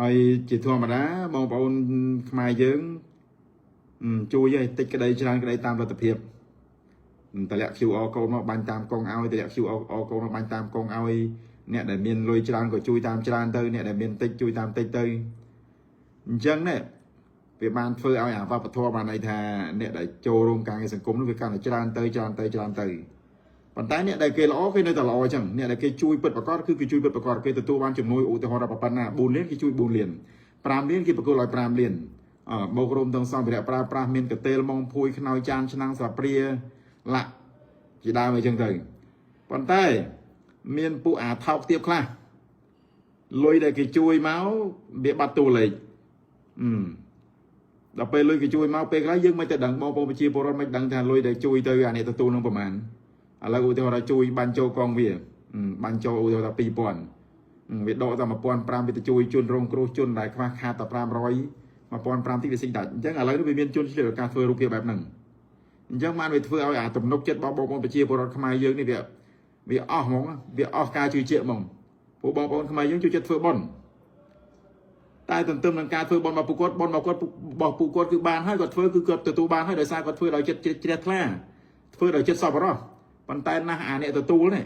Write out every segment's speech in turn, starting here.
ហើយជាធម្មតាបងប្អូនខ្មែរយើងជួយឲ្យតិចក្តីច្រើនក្តីតាមលទ្ធភាពតម្លាក់ QR code មកបាញ់តាមកងឲ្យតម្លាក់ QR code មកបាញ់តាមកងឲ្យអ្នកដែលមានលុយច្រើនក៏ជួយតាមច្រើនទៅអ្នកដែលមានតិចជួយតាមតិចទៅអញ្ចឹងនេះវាបានធ្វើឲ្យអាវប្បធម៌បានន័យថាអ្នកដែលចូលរួមការងារសង្គមនោះវាកាន់តែច្រើនទៅប៉ុន្តែអ្នកដែលគេល្អគេនៅតែល្អអញ្ចឹងអ្នកដែលគេជួយពិតប្រាកដគឺគេជួយពិតប្រាកដគេទទួលបានជំនួយឧទាហរណ៍ថាប៉ុណ្ណា4លានគេជួយ4លាន5លានគេប្រគល់ឲ្យ5លានបូករួមទាំងសម្ភារៈប្រើប្រាស់មានកតេលម៉ងភួយខ្នើយចានឆ្នាំងស្លាបព្រាលាក់ជាដើមអីចឹងទៅប៉ុន្តែមានពួកអាថោកទាបខ្លះលុយដែលគេជួយមកវាបាត់តួលេខដល់ពេលលុយគេជួយមកពេលខ្លះយើងមិនទៅដឹងបងប្អូនប្រជាពលរដ្ឋមិនដឹងថាលុយដែលជួយទៅអានេះទទួលនឹងប្រមាណឥឡូវឧទាហរណ៍ថាជួយបាញ់ចូលកងវាបាញ់ចូលឧទាហរណ៍ថា2000វាដកតែ1500វាទៅជួយជនរងគ្រោះជនដែលខ្វះខាតតែ500 1500ទីវាសិចដាច់អញ្ចឹងឥឡូវនេះវាមានជនឆ្លៀតឱកាសធ្វើរូបភាពបែបហ្នឹងអញ្ចឹងបានវាធ្វើឲ្យអាទំនុកចិត្តរបស់បងប្អូនប្រជាពលរដ្ឋខ្មែរយើងនេះវាអស់ហ្មងវាអស់ការជឿជាក់ហ្មងពួកបងប្អូនខ្មែរយើងជួយចិត្តធ្វើបុណ្យតែទន្ទឹមនឹងការធ្វើបុណ្យរបស់ពួកគាត់របស់ពួកគាត់គឺបានហើយគាត់ធ្វើគឺគាត់ទទួលបានហើយដោយសារគាត់ធ្វើដោយចិត្តជ្រះថ្លាធ្វើដោយចិត្តសប្បុរសប៉ុន្តែណាស់អាអ្នកទទួលនេះ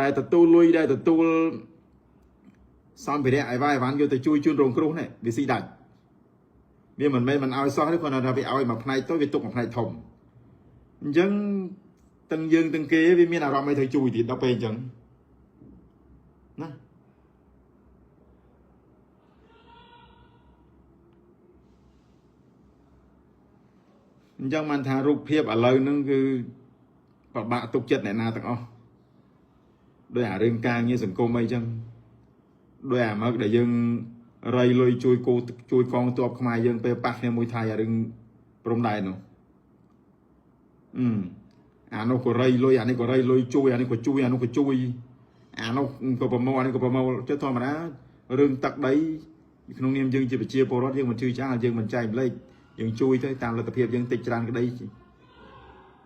ដែលទទួលលុយដែលទទួលសម្ភារៈអីវ៉ាន់យកទៅជួយជនរងគ្រោះនេះវាស៊ីដាច់វាមិនមែនមិនឲ្យសោះទេគាត់ថាវាឲ្យមួយផ្នែកទៅវាទុកមួយផ្នែកធំអញ្ចឹងទាំងយើងទាំងគេវាមានអារម្មណ៍ឲ្យត្រូវជួយទៀតដល់ពេលអញ្ចឹងណាអញ្ចឹងបានថារូបភាពឥឡូវហ្នឹងគឺពិបាកទុកចិត្តអ្នកណាទាំងអស់ដោយអារឿងការងារសង្គមអីចឹងដោយអាមកដែលយើងរៃលុយជួយកងទ័ពខ្មែរយើងពេលប៉ះគ្នាមួយថៃអារឿងព្រំដែននោះអានោះក៏រៃលុយអានេះក៏រៃលុយជួយអានេះក៏ជួយអានោះក៏ជួយអានោះក៏ប្រមូលអានេះក៏ប្រមូលចិត្តធម្មតារឿងទឹកដីក្នុងនាមយើងជាប្រជាពលរដ្ឋយើងមិនជឿចាស់យើងមិនចែកម្លេចយើងជួយទៅតាមលទ្ធភាពយើងតិចច្រើនក្តី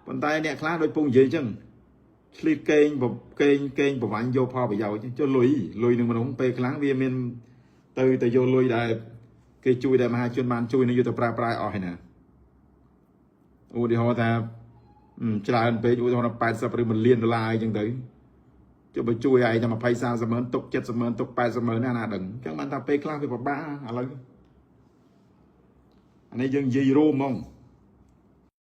ប៉ុន្តែអ្នកខ្លះដូចពងនិយាយអញ្ចឹងឆ្លៀតកេងប្រវាញ់យកផលប្រយោជន៍ចុះលុយនឹងមនុស្សពេលខ្លះវាមានទៅយកលុយដែលគេជួយដែលមហាជនបានជួយនឹងយកទៅប្រើប្រាស់អស់ហើយណាឧទាហរណ៍ថាច្រើនពេកឧទាហរណ៍80 ឬ1លានដុល្លារអីចឹងទៅចុះបើជួយឯងតែ20 30ម៉ឺនទុក70ម៉ឺនទុក80ម៉ឺនណាដឹងអញ្ចឹងបានថាពេលខ្លះវាពិបាកឥឡូវអានេះយើងនិយាយរួមហ្មង